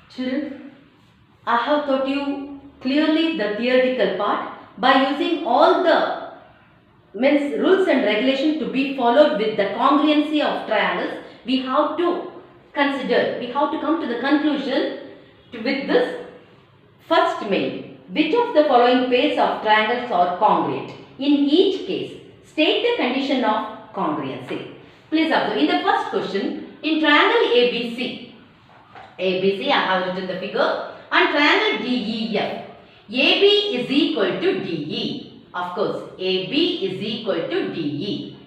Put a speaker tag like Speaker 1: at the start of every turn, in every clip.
Speaker 1: Children, I have taught you clearly the theoretical part by using all the rules and regulation to be followed with the congruency of triangles. We have to consider, we have to come to the conclusion with this first main. Which of the following pairs of triangles are congruent? In each case, state the condition of congruency. Please observe, in the first question, in triangle ABC, I have written the figure, and triangle DEF, AB is equal to DE. Of course, AB is equal to DE.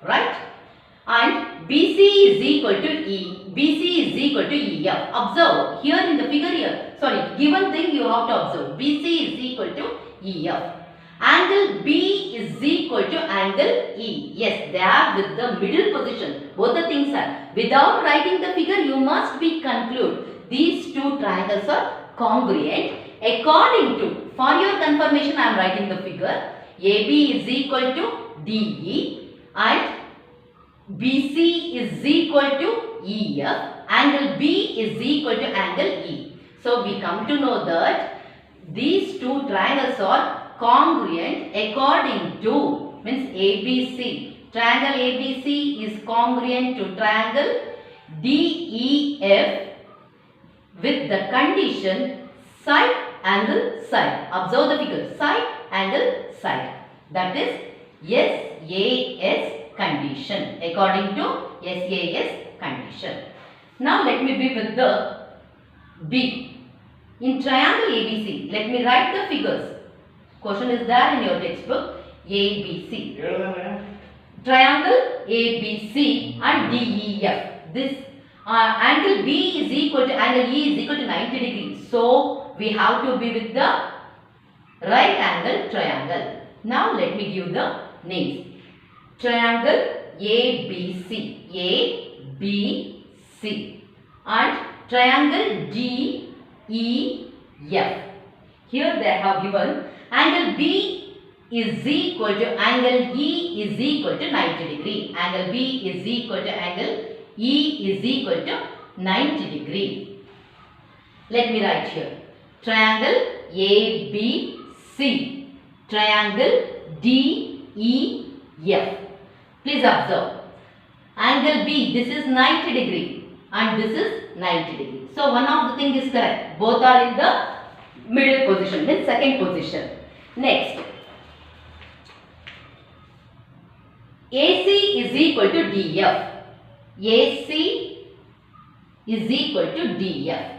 Speaker 1: Right? And BC is equal to BC is equal to EF. Observe, here in the figure here, given thing you have to observe. BC is equal to EF. Angle B is equal to angle E. Yes, they are with the middle position. Both the things are. Without writing the figure, you must be conclude these two triangles are congruent according to, for your confirmation I am writing the figure, AB is equal to DE and BC is equal to EF, angle B is equal to angle E. So we come to know that these two triangles are congruent according to, means ABC. Triangle ABC is congruent to triangle DEF with the condition side angle side. Observe the figure, side angle side. That is SAS condition, according to SAS condition. Now let me be with the B. In triangle ABC, let me write the figures. Question is there in your textbook. ABC. Triangle ABC and DEF. This angle B is equal to angle E is equal to 90 degrees. So we have to be with the right angle triangle. Now let me give the names. Triangle ABC, ABC, and triangle DEF. Here they have given angle B is equal to angle E is equal to 90 degree. Angle B is equal to angle E is equal to 90 degree. Let me write here. Triangle ABC, triangle DEF. Please observe. Angle B, this is 90 degree and this is 90 degree. So one of the thing is correct. Both are in the middle position, means second position. Next, AC is equal to DF. AC is equal to DF.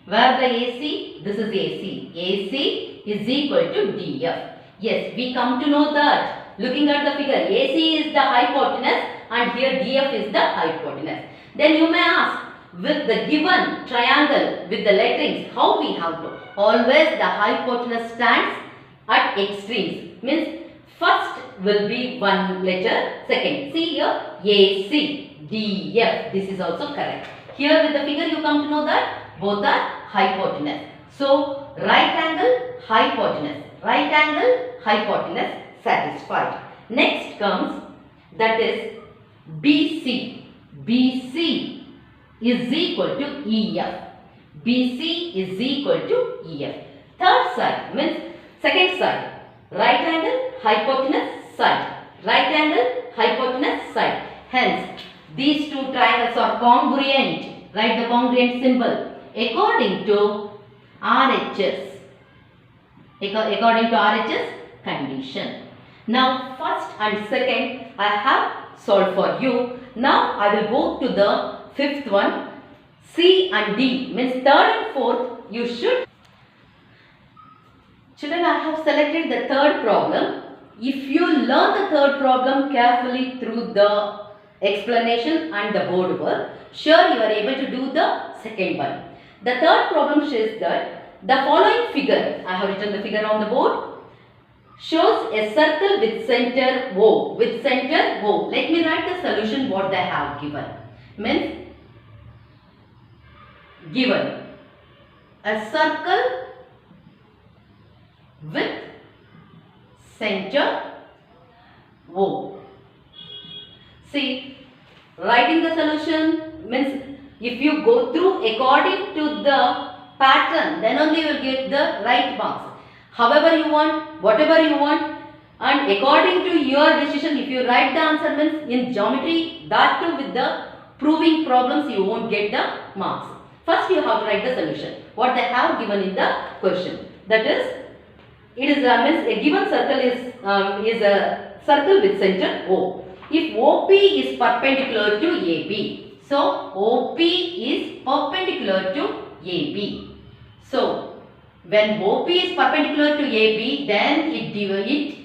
Speaker 1: Where the AC? This is AC. AC is equal to DF. Yes, we come to know that. Looking at the figure, AC is the hypotenuse and here DF is the hypotenuse. Then you may ask, with the given triangle, with the letterings, how we have to? Always the hypotenuse stands at extremes. Means first will be one letter, second. See here, AC, DF. This is also correct. Here with the figure you come to know that both are hypotenuse. So right angle, hypotenuse. Right angle, hypotenuse satisfied. Next comes, that is BC. BC is equal to EF. BC is equal to EF. Third side means second side. Right angle, hypotenuse side. Right angle, hypotenuse side. Hence, these two triangles are congruent. Write the congruent symbol according to RHS. According to RHS condition. Now, first and second I have solved for you. Now, I will go to the fifth one. C and D means third and fourth you should. Children, I have selected the third problem. If you learn the third problem carefully through the explanation and the board work, sure you are able to do the second one. The third problem says that the following figure, I have written the figure on the board, shows a circle with center O. With center O. Let me write the solution what they have given. Means given a circle with center O. See, writing the solution means If you go through according to the pattern, then only you will get the right marks. However you want, whatever you want, and according to your decision, if you write the answer means in geometry, that too with the proving problems, you won't get the marks. First you have to write the solution. What they have given in the question. That is, it is means a given circle is a circle with center O. If OP is perpendicular to AB, so OP is perpendicular to AB. So when OP is perpendicular to AB, then it divides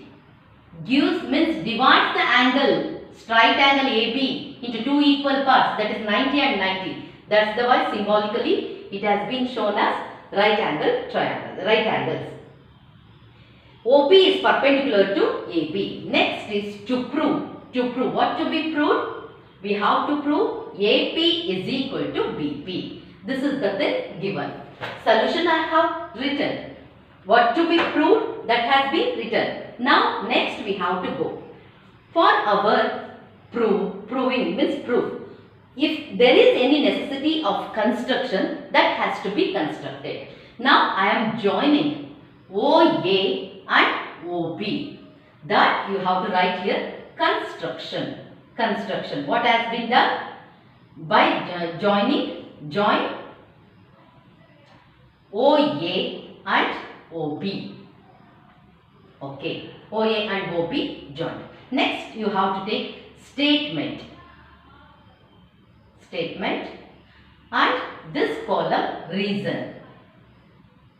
Speaker 1: the angle, straight angle AB into two equal parts, that is 90 and 90. That's the why symbolically it has been shown as right angle triangle, right angles. OP is perpendicular to AB. Next is to prove. To prove. What to be proved? We have to prove AP is equal to BP. This is the thing given. Solution I have written. What to be proved? That has been written. Now next we have to go. For our proving means proof. If there is any necessity of construction, that has to be constructed. Now I am joining OA and OB. That you have to write here construction. Construction. What has been done? By join OA and OB. Okay. OA and OB joined. Next you have to take statement. Statement and this column reason.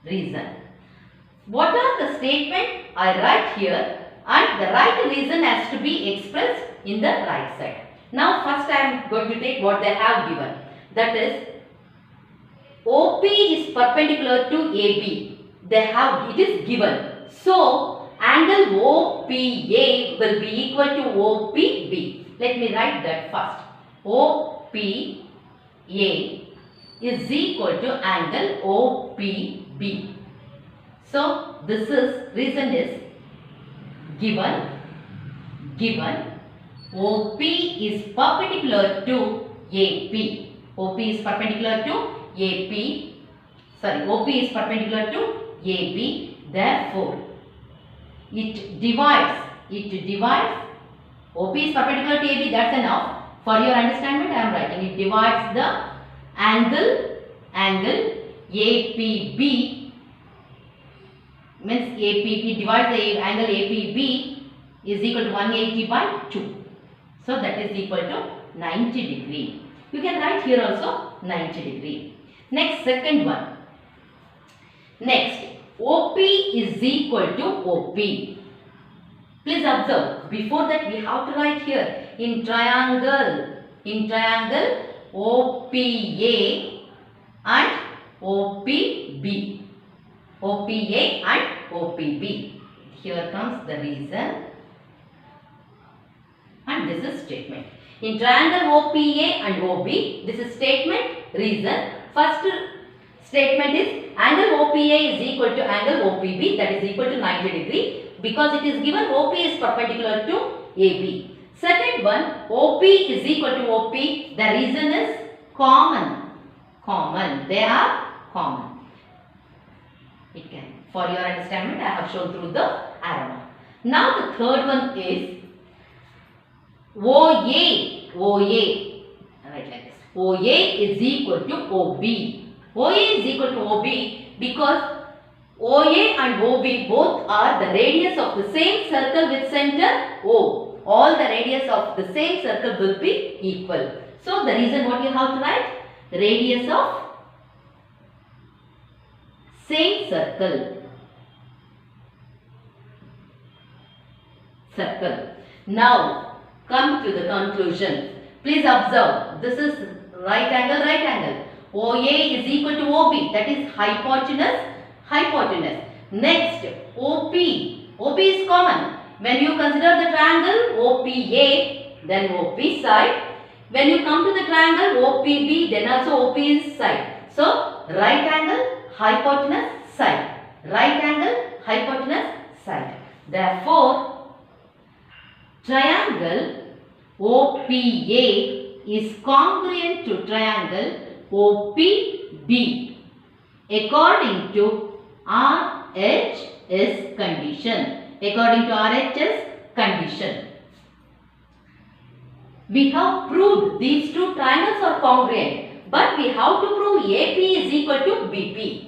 Speaker 1: Reason. What are the statement I write here, and the right reason has to be expressed in the right side. Now first I am going to take what they have given. That is, OP is perpendicular to AB. It is given. So angle OPA will be equal to OPB. Let me write that first. OPA is equal to angle OPB. So this is reason is given OP is perpendicular to AP. OP is perpendicular to AP. OP is perpendicular to AB. Therefore, it divides. OP is perpendicular to AB. That's enough. For your understanding, I am writing. It divides the angle APB. Means APB divides the angle APB is equal to 180 by 2. So that is equal to 90 degree. You can write here also 90 degree. Next, second one. Next, OP is equal to OP. Please observe, before that we have to write here in triangle OPA and OPB. OPA and OPB. Here comes the reason and this is statement. In triangle OPA and OB, this is statement, reason. First statement is angle OPA is equal to angle OPB, that is equal to 90 degree, because it is given OP is perpendicular to AB. Second one, OP is equal to OP, the reason is common. They are common. It can. For your understanding, I have shown through the arrow. Now the third one is OA. Write like this. OA is equal to OB. OA is equal to OB because OA and OB both are the radius of the same circle with center O. All the radius of the same circle will be equal. So the reason what you have to write? The radius of same circle. Now come to the conclusion. Please observe. This is right angle. OA is equal to OB. That is hypotenuse. Next, OP. OP is common. When you consider the triangle OPA, then OP side. When you come to the triangle OPB, then also OP is side. So, right angle, hypotenuse, side. Therefore, triangle OPA is congruent to triangle OPB according to RHS condition. According to RHS condition. We have proved these two triangles are congruent, but we have to prove AP is equal to BP.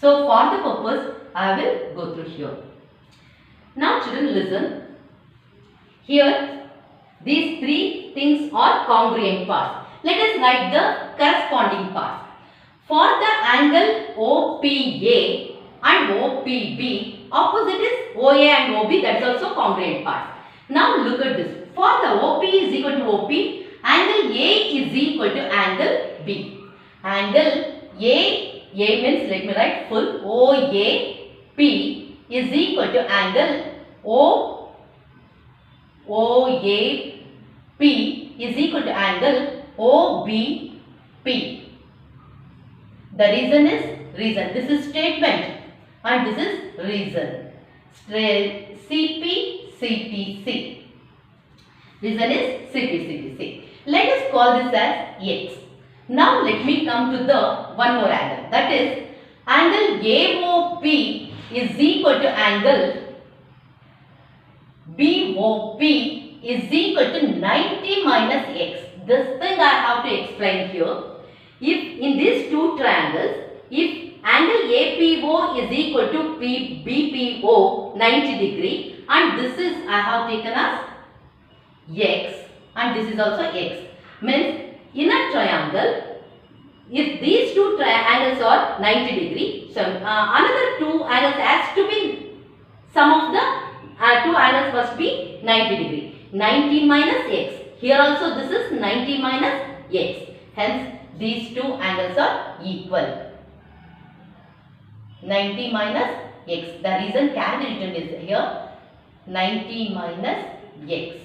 Speaker 1: So for the purpose, I will go through here. Now children, listen. Here, these three things are congruent parts. Let us write the corresponding parts. For the angle OPA and OPB, opposite is OA and OB, that is also congruent parts. Now look at this. For the OP is equal to OP, angle A is equal to angle B. Angle A means, let me write full, OAP is equal to angle OAP is equal to angle OBP. The reason is reason. This is statement and this is reason. CP, reason is CP. Let us call this as X. Now let me come to the one more angle. That is angle AOP is equal to angle BOP is equal to 90 minus X. This thing I have to explain here. If in these two triangles, if angle APO is equal to BPO 90 degree and this is I have taken as X and this is also X, means in a triangle, if these two angles are 90 degree, so another two angles has to be, sum of the two angles must be 90 degree. 90 minus X. Here also this is 90 minus X. Hence these two angles are equal. 90 minus X. The reason can be written is here 90 minus X.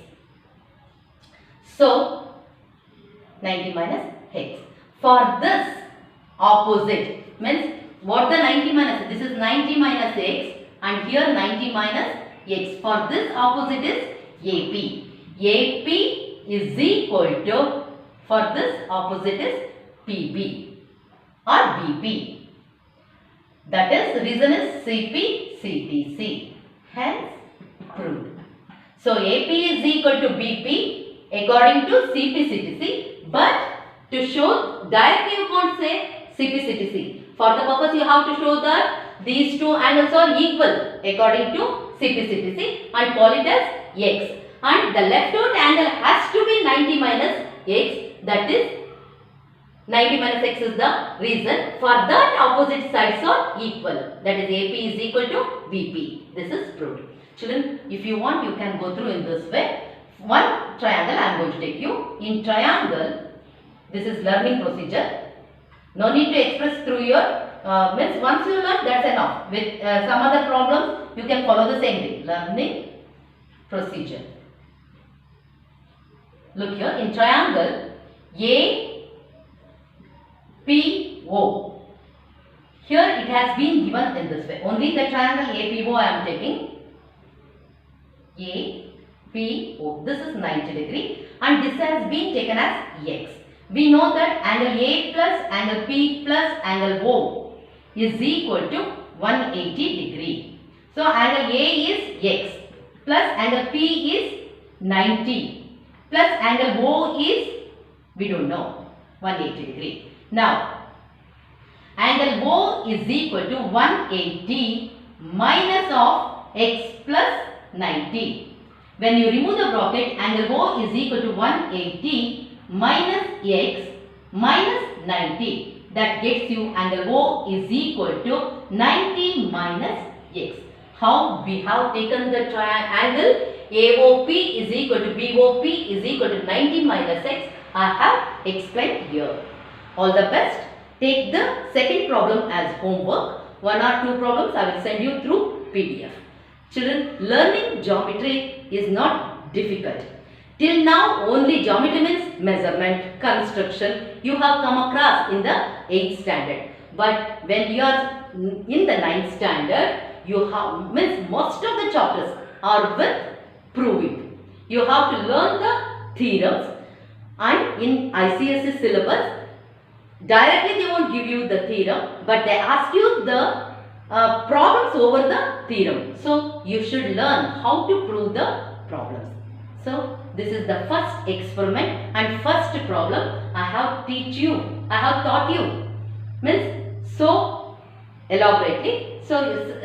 Speaker 1: So 90 minus X. For this opposite means what the 90 minus, this is 90 minus X and here 90 minus X. For this opposite is AP. AP is equal to, for this opposite is PB or BP. That is, reason is CP. Hence proved. So AP is equal to BP according to CP. But to show directly you can't say CP. For the purpose you have to show that these two angles are equal according to CP and call it as X. And the left out angle has to be 90 minus X, that is 90 minus X is the reason. For that opposite sides are equal, that is AP is equal to BP. This is proved. Children, if you want you can go through in this way. One triangle I am going to take you. In triangle, this is learning procedure. No need to express through your means once you learn, that's enough. With some other problems you can follow the same thing. Learning procedure. Look here, in triangle APO. Here it has been given in this way. Only the triangle APO I am taking. APO. This is 90 degree and this has been taken as X. We know that angle A plus angle P plus angle O is equal to 180 degree. So angle A is X plus angle P is 90 plus angle O is, we don't know, 180 degree. Now angle O is equal to 180 minus of X plus 90. When you remove the bracket, angle O is equal to 180 minus X minus 90. That gets you angle O is equal to 90 minus X. How we have taken the triangle AOP is equal to BOP is equal to 90 minus X. I have explained here. All the best. Take the second problem as homework. One or two problems I will send you through PDF. Children, learning geometry is not difficult. Till now, only geometry means measurement, construction, you have come across in the 8th standard. But when you are in the 9th standard, you have means most of the chapters are with proving. You have to learn the theorems, and in ICSE syllabus, Directly they won't give you the theorem, but they ask you the problems over the theorem. So you should learn how to prove the problems. So this is the first experiment and first problem I have taught you. Means so elaborately. So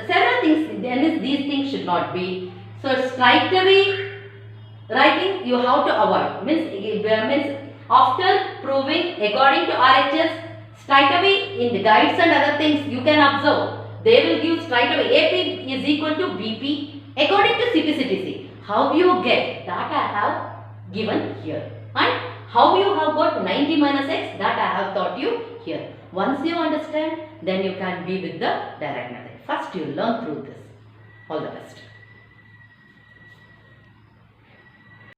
Speaker 1: several things, then these things should not be. So straight away writing you have to avoid. Means after proving according to RHS, straight away in the guides and other things you can observe. They will give straight away AP is equal to BP according to CPCTC. How you get that I have given here, and how you have got 90 minus x, that I have taught you here. Once you understand, then you can be with the direct method. First you learn through this. All the best.